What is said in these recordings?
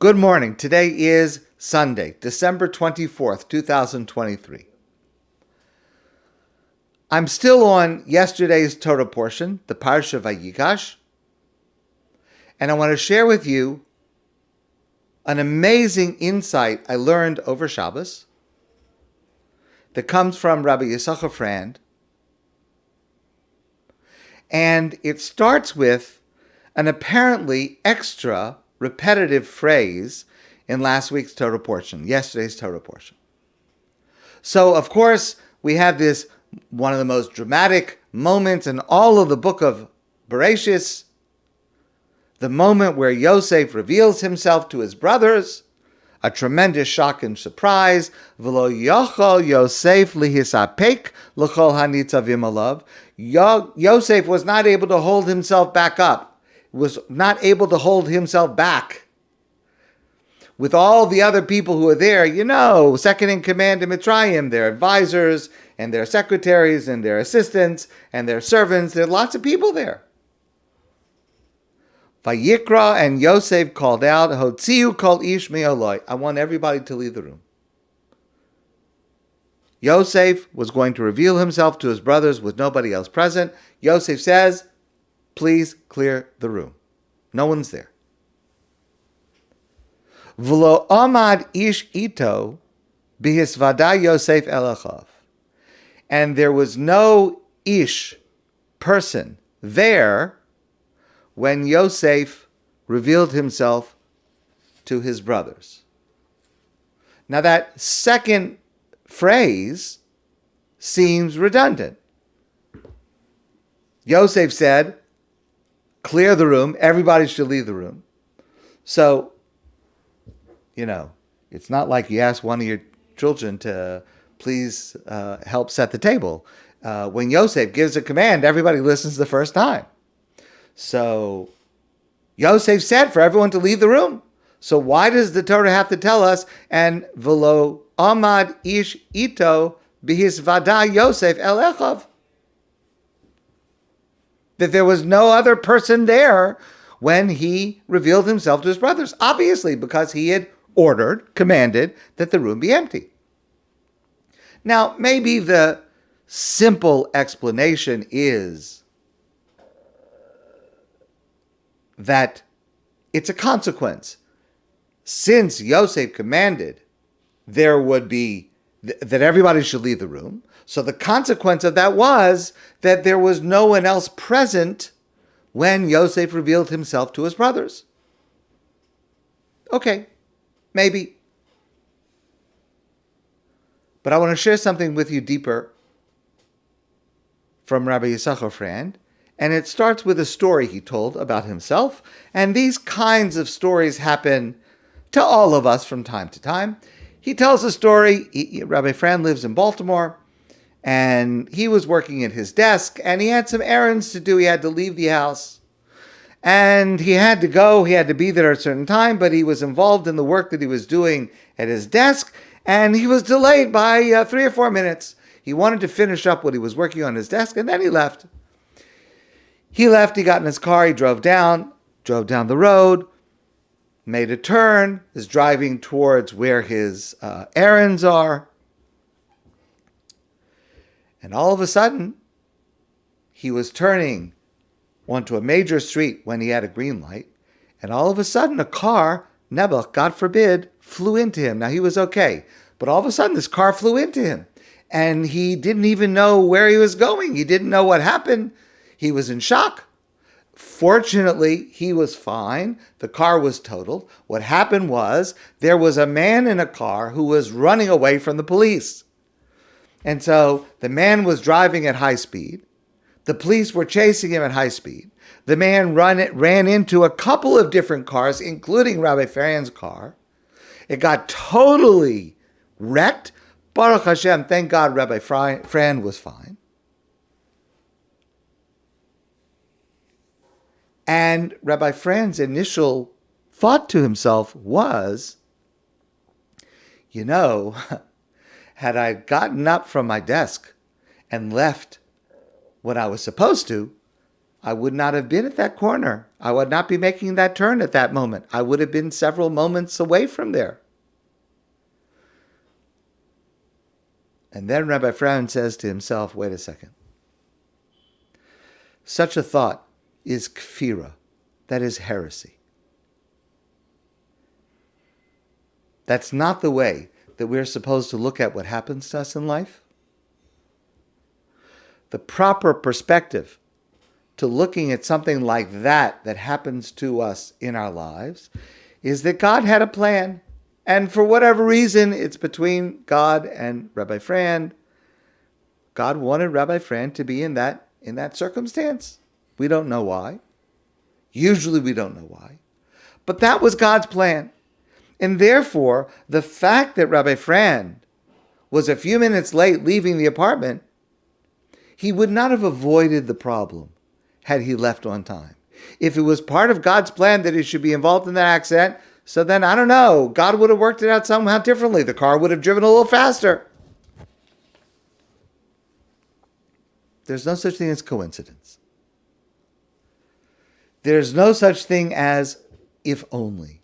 Good morning. Today is Sunday, December 24th, 2023. I'm still on yesterday's Torah portion, the Parsha Vayikash, and I want to share with you an amazing insight I learned over Shabbos that comes from Rabbi Yissachar Frand. And it starts with an apparently extra repetitive phrase in last week's Torah portion, yesterday's Torah portion. So, of course, we have this, one of the most dramatic moments in all of the book of Bereshis, the moment where Yosef reveals himself to his brothers, a tremendous shock and surprise. V'lo yochol Yosef lihisapek l'chol hanitzavim alav. Yosef was not able to hold himself back up, was not able to hold himself back. With all the other people who are there, second in command in Mitzrayim, their advisors and their secretaries and their assistants and their servants, there are lots of people there. Vayikra, and Yosef called out, Hotziu kol ish me'oloi. I want everybody to leave the room. Yosef was going to reveal himself to his brothers with nobody else present. Yosef says, please clear the room. No one's there. V'lo amad ish ito bihisvada Yosef elachav. And there was no ish, person, there when Yosef revealed himself to his brothers. Now that second phrase seems redundant. Yosef said, clear the room, everybody should leave the room. So, it's not like you ask one of your children to please help set the table. When Yosef gives a command, everybody listens the first time. So, Yosef said for everyone to leave the room. So why does the Torah have to tell us, and v'lo amad ish ito bihisvada Yosef elechav? That there was no other person there when he revealed himself to his brothers. Obviously, because he had commanded that the room be empty. Now, maybe the simple explanation is that it's a consequence. Since Yosef commanded there would be, that everybody should leave the room, so the consequence of that was that there was no one else present when Yosef revealed himself to his brothers. Okay, maybe. But I want to share something with you deeper from Rabbi Yissachar Frand, and it starts with a story he told about himself, and these kinds of stories happen to all of us from time to time. He tells a story. Rabbi Frand lives in Baltimore, and he was working at his desk, and he had some errands to do. He had to leave the house, and he had to go. He had to be there at a certain time, but he was involved in the work that he was doing at his desk, and he was delayed by 3 or 4 minutes. He wanted to finish up what he was working on his desk, and then he left. He got in his car, he drove down the road, made a turn, is driving towards where his errands are. And all of a sudden, he was turning onto a major street when he had a green light. And all of a sudden, a car, Nebuch, God forbid, flew into him. Now, he was okay. But all of a sudden, this car flew into him. And he didn't even know where he was going. He didn't know what happened. He was in shock. Fortunately, he was fine. The car was totaled. What happened was there was a man in a car who was running away from the police. And so the man was driving at high speed. The police were chasing him at high speed. The man ran into a couple of different cars, including Rabbi Frand's car. It got totally wrecked. Baruch Hashem, thank God Rabbi Frand was fine. And Rabbi Frand's initial thought to himself was, had I gotten up from my desk and left when I was supposed to, I would not have been at that corner. I would not be making that turn at that moment. I would have been several moments away from there. And then Rabbi Frand says to himself, wait a second. Such a thought is kfira, that is heresy. That's not the way that we're supposed to look at what happens to us in life. The proper perspective to looking at something like that happens to us in our lives is that God had a plan. And for whatever reason, it's between God and Rabbi Frand. God wanted Rabbi Frand to be in that circumstance. We don't know why. Usually we don't know why. But that was God's plan. And therefore, the fact that Rabbi Frand was a few minutes late leaving the apartment, he would not have avoided the problem had he left on time. If it was part of God's plan that he should be involved in that accident, so then, I don't know, God would have worked it out somehow differently. The car would have driven a little faster. There's no such thing as coincidence. There's no such thing as if only.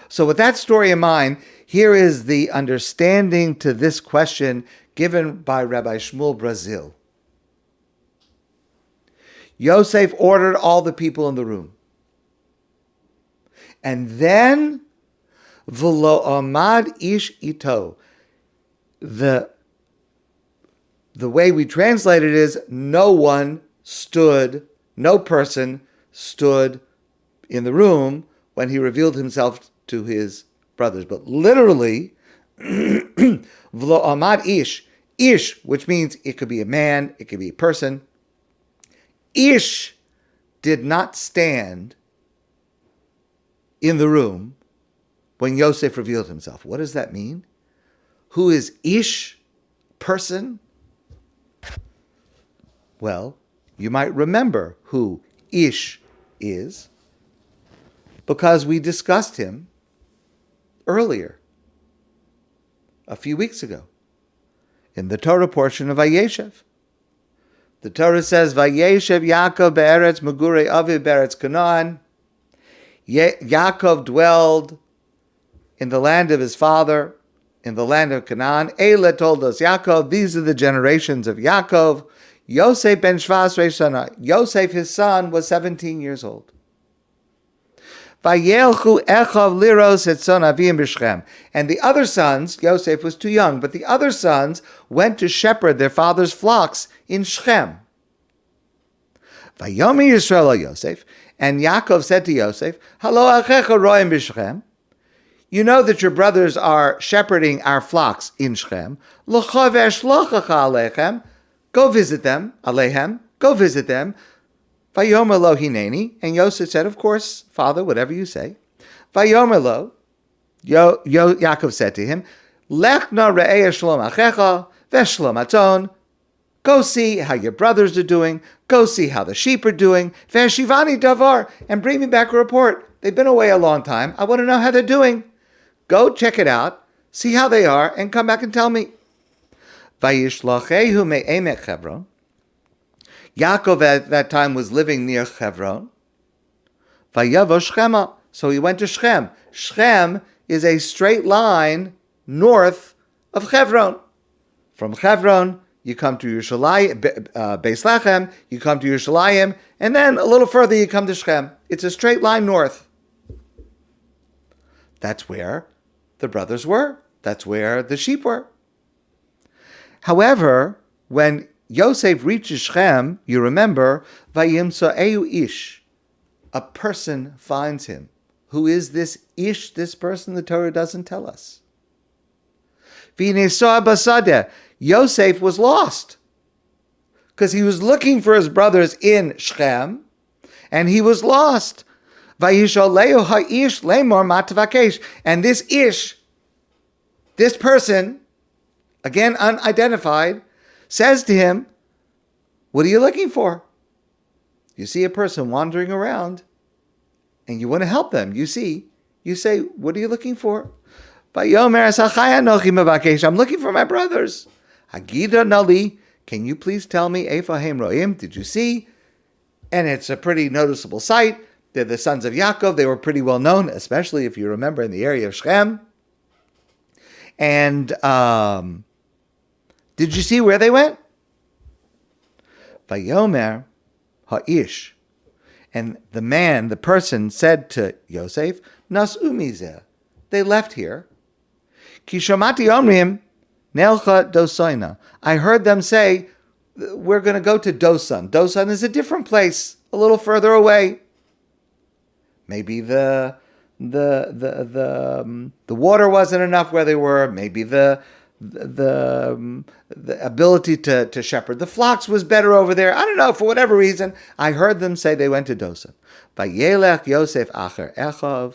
So with that story in mind, here is the understanding to this question given by Rabbi Shmuel Brazil. Yosef ordered all the people in the room. And then, v'lo amad ish ito. The way we translate it is, no person stood in the room when he revealed himself to his brothers. But literally, v'lo amad ish, which means it could be a man, it could be a person. Ish did not stand in the room when Yosef revealed himself. What does that mean? Who is Ish? Person? Well, you might remember who Ish is because we discussed him earlier, a few weeks ago, in the Torah portion of Vayeshev. The Torah says, Vayeshev Yaakov be'eretz megurei aviv be'eretz Canaan. Yaakov dwelled in the land of his father, in the land of Canaan. Eila told us, Yaakov, these are the generations of Yaakov. Yosef ben Shvasrei Shana. Yosef, his son, was 17 years old. Vayelchu Echav liros et son avim b'Shechem. And the other sons, Yosef was too young, but the other sons went to shepherd their father's flocks in Shechem. Vayomi Yisrael Yosef. And Yaakov said to Yosef, Halo achecha roim b'Shechem. You know that your brothers are shepherding our flocks in Shechem. L'cha ve'eshlochacha alechem. Go visit them, alehem. Go visit them. Vayomer lo hineni. And Yosef said, of course, Father, whatever you say. Vayomer lo. Yaakov said to him, Lech na re'eh shlom achecha ve'shlom aton. Go see how your brothers are doing. Go see how the sheep are doing. Ve'shivani davar. And bring me back a report. They've been away a long time. I want to know how they're doing. Go check it out. See how they are. And come back and tell me. Vayishlachehu me'emek Chevron. Yaakov at that time was living near Chevron. Vayavo Shechema. So he went to Shechem. Shechem is a straight line north of Chevron. From Chevron, you come to Yerushalayim, Beis Lechem, you come to Yerushalayim, and then a little further you come to Shechem. It's a straight line north. That's where the brothers were. That's where the sheep were. However, when Yosef reaches Shechem, you remember, Vayimso'eu ish. A person finds him. Who is this ish, this person? The Torah doesn't tell us. V'nesoa basadeh. Yosef was lost because he was looking for his brothers in Shechem, and he was lost. Vayishaleu ha'ish lemor matvakesh. And this ish, this person, again unidentified, says to him, what are you looking for? You see a person wandering around and you want to help them. You say, what are you looking for? I'm looking for my brothers. Hagida nali, Can you please tell me, Efa Heim Roim, did you see? And it's a pretty noticeable sight. They're the sons of Yaakov. They were pretty well known, especially if you remember in the area of Shechem. And did you see where they went? Vayomer Ha'ish. And the person said to Yosef, Nas umizeh. They left here. Ki shamati omrim nelcha dosoina. I heard them say, we're going to go to Dosan. Dosan is a different place, a little further away. Maybe the water wasn't enough where they were. Maybe the ability to shepherd the flocks was better over there. I don't know, for whatever reason. I heard them say they went to Dosan. Vayelech Yosef acher Echav.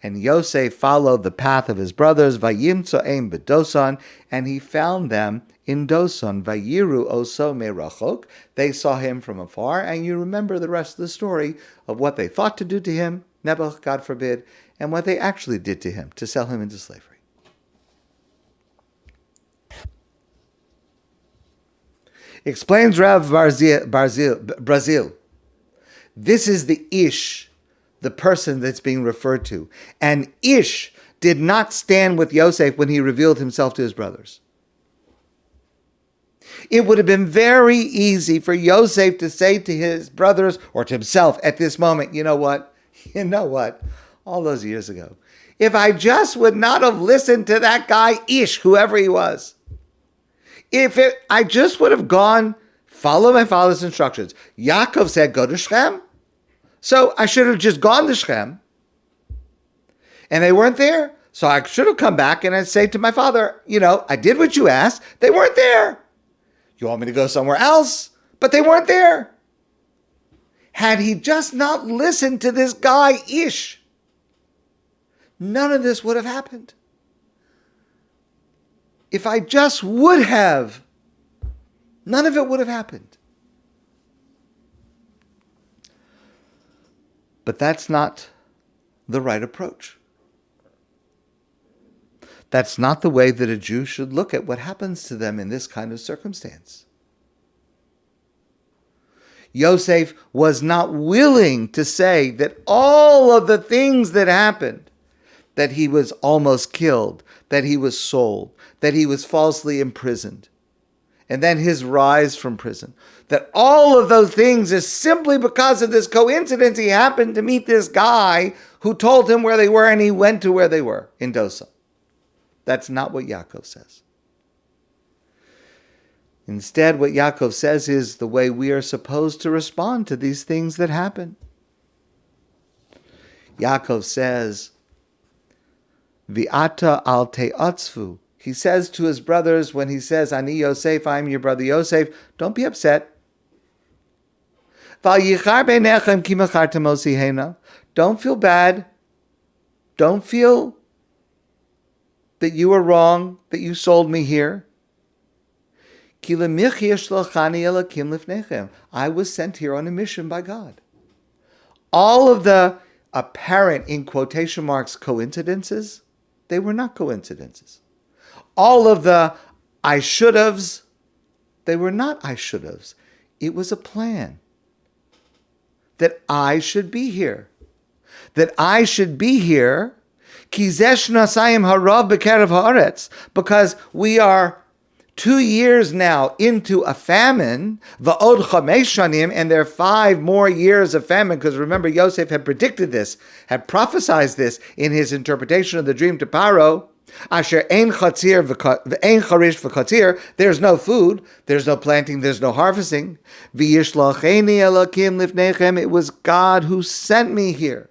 And Yosef followed the path of his brothers, Vayimtzo'em b'Dosan, and he found them in Dosan. Vayiru oso merachok. They saw him from afar, and you remember the rest of the story of what they thought to do to him, Nebuch, God forbid, and what they actually did to him, to sell him into slavery. Explains Rav Brazil. This is the Ish, the person that's being referred to. And Ish did not stand with Yosef when he revealed himself to his brothers. It would have been very easy for Yosef to say to his brothers or to himself at this moment, you know what? All those years ago, if I just would not have listened to that guy Ish, whoever he was, I just would have gone, follow my father's instructions. Yaakov said, go to Shechem. So I should have just gone to Shechem. And they weren't there. So I should have come back and I'd say to my father, I did what you asked. They weren't there. You want me to go somewhere else? But they weren't there. Had he just not listened to this guy, Ish, none of this would have happened. If I just would have, none of it would have happened. But that's not the right approach. That's not the way that a Jew should look at what happens to them in this kind of circumstance. Yosef was not willing to say that all of the things that happened, that he was almost killed, that he was sold, that he was falsely imprisoned, and then his rise from prison, that all of those things is simply because of this coincidence he happened to meet this guy who told him where they were and he went to where they were in Dosan. That's not what Yaakov says. Instead, what Yaakov says is the way we are supposed to respond to these things that happen. Yaakov says, V'ata al te'atzvu. He says to his brothers when he says, Ani Yosef, I am your brother Yosef, don't be upset. Don't feel bad. Don't feel that you are wrong, that you sold me here. I was sent here on a mission by God. All of the apparent, in quotation marks, coincidences, they were not coincidences. All of the I should haves, they were not I should haves. It was a plan. That I should be here. That I should be here because we are 2 years now into a famine, and there are 5 more years of famine, because remember, Yosef had predicted this, had prophesied this in his interpretation of the dream to Paro. Asher ein chatzir v'ein charish v'chatzir. There's no food, there's no planting, there's no harvesting. V'yishlacheni Elokim lifnechem. It was God who sent me here.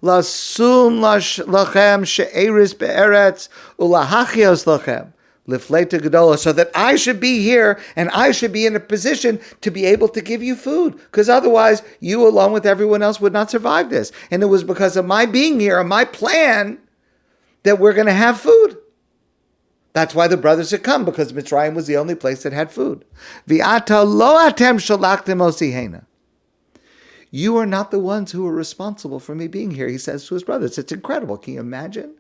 Lasum lachem she'eris be'eretz ulahachios lachem lifleita gedola. So that I should be here and I should be in a position to be able to give you food, because otherwise you, along with everyone else, would not survive this. And it was because of my being here and my plan that we're going to have food. That's why the brothers had come, because Mitzrayim was the only place that had food. V'ata lo atem shalachtem osihena. You are not the ones who are responsible for me being here, he says to his brothers. It's incredible. Can you imagine?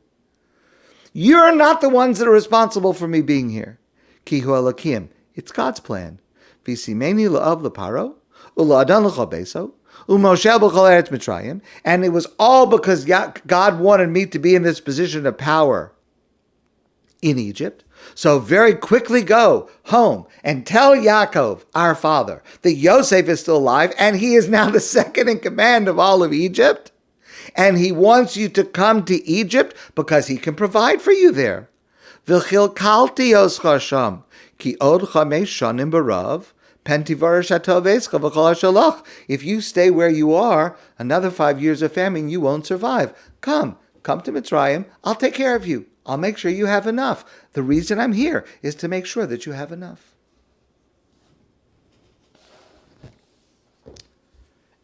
You're not the ones that are responsible for me being here. Ki hu Elokim. It's God's plan. V'simeni la'av l'paro, u'la'adan l'chol beso, u'moshel b'chol eretz Mitzrayim. And it was all because God wanted me to be in this position of power in Egypt. So very quickly go home and tell Yaakov, our father, that Yosef is still alive and he is now the second in command of all of Egypt. And he wants you to come to Egypt because he can provide for you there. V'chilkalti oscha sham, ki od chamesh shanim barav, pentivarish atovescha v'chol hashalach. If you stay where you are, another 5 years of famine, you won't survive. Come to Mitzrayim. I'll take care of you. I'll make sure you have enough. The reason I'm here is to make sure that you have enough.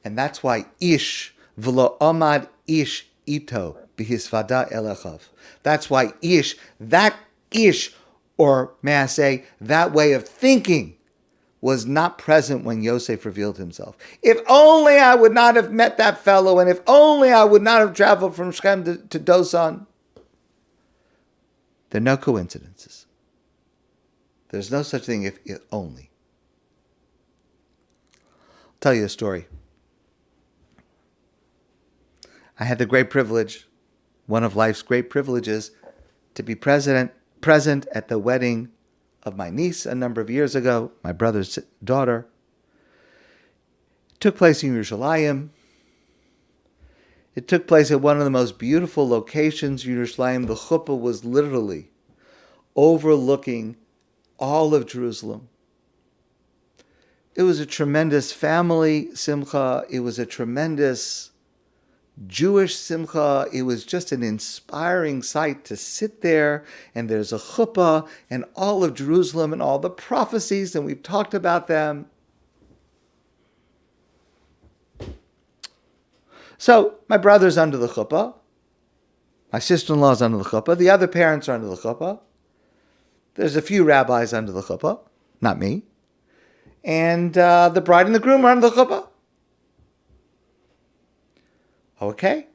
And that's why ish v'lo omad ish ito b'hisvada elechav. That's why ish, or may I say, that way of thinking was not present when Yosef revealed himself. If only I would not have met that fellow, and if only I would not have traveled from Shechem to Dosan. There are no coincidences. There's no such thing if only. I'll tell you a story. I had the great privilege, one of life's great privileges, to be present at the wedding of my niece a number of years ago, my brother's daughter. It took place in Yerushalayim. It took place at one of the most beautiful locations in Yerushalayim. The chuppah was literally overlooking all of Jerusalem. It was a tremendous family simcha. It was a tremendous Jewish simcha. It was just an inspiring sight to sit there, and there's a chuppah and all of Jerusalem and all the prophecies, and we've talked about them. So my brother's under the chuppah. My sister-in-law's under the chuppah. The other parents are under the chuppah. There's a few rabbis under the chuppah, not me. And the bride and the groom are under the chuppah. Okay,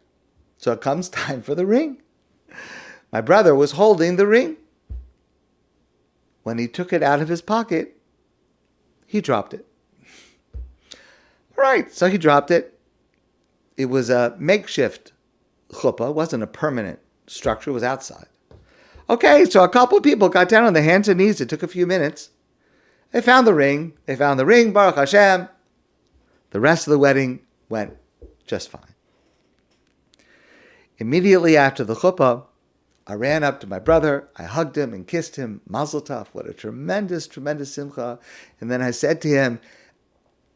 so it comes time for the ring. My brother was holding the ring. When he took it out of his pocket, he dropped it. All right, so he dropped it. It was a makeshift chuppah. It wasn't a permanent structure. It was outside. Okay, so a couple of people got down on their hands and knees. It took a few minutes. They found the ring. Baruch Hashem. The rest of the wedding went just fine. Immediately after the chuppah, I ran up to my brother. I hugged him and kissed him. Mazel tov. What a tremendous, tremendous simcha. And then I said to him,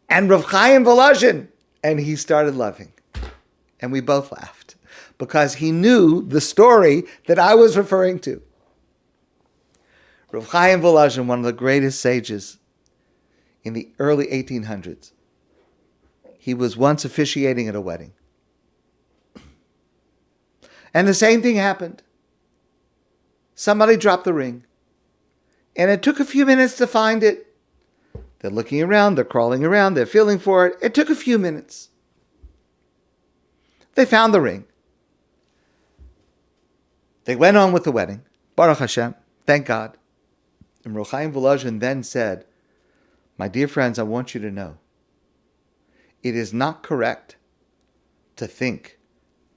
and Rav Chaim Volozhin. And he started laughing. And we both laughed because he knew the story that I was referring to. Rav Chaim Volozhin, one of the greatest sages in the early 1800s. He was once officiating at a wedding. And the same thing happened. Somebody dropped the ring. And it took a few minutes to find it. They're looking around, they're crawling around, they're feeling for it. It took a few minutes. They found the ring. They went on with the wedding. Baruch Hashem, thank God. And Rav Chaim Volozhin then said, my dear friends, I want you to know, it is not correct to think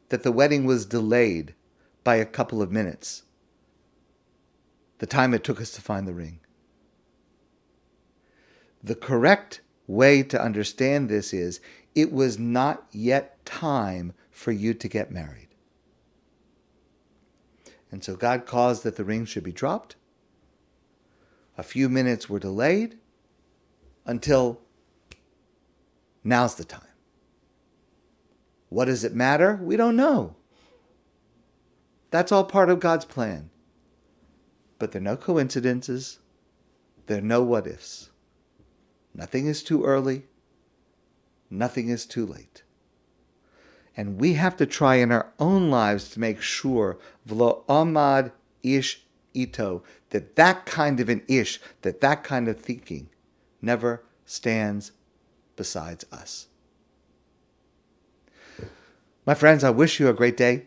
that the wedding was delayed by a couple of minutes, the time it took us to find the ring. The correct way to understand this is, it was not yet time for you to get married. And so God caused that the ring should be dropped. A few minutes were delayed until now's the time. What does it matter? We don't know. That's all part of God's plan. But there are no coincidences. There are no what-ifs. Nothing is too early. Nothing is too late. And we have to try in our own lives to make sure, v'lo amad ish ito, that kind of an ish, that kind of thinking never stands besides us. My friends, I wish you a great day,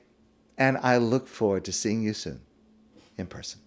and I look forward to seeing you soon in person.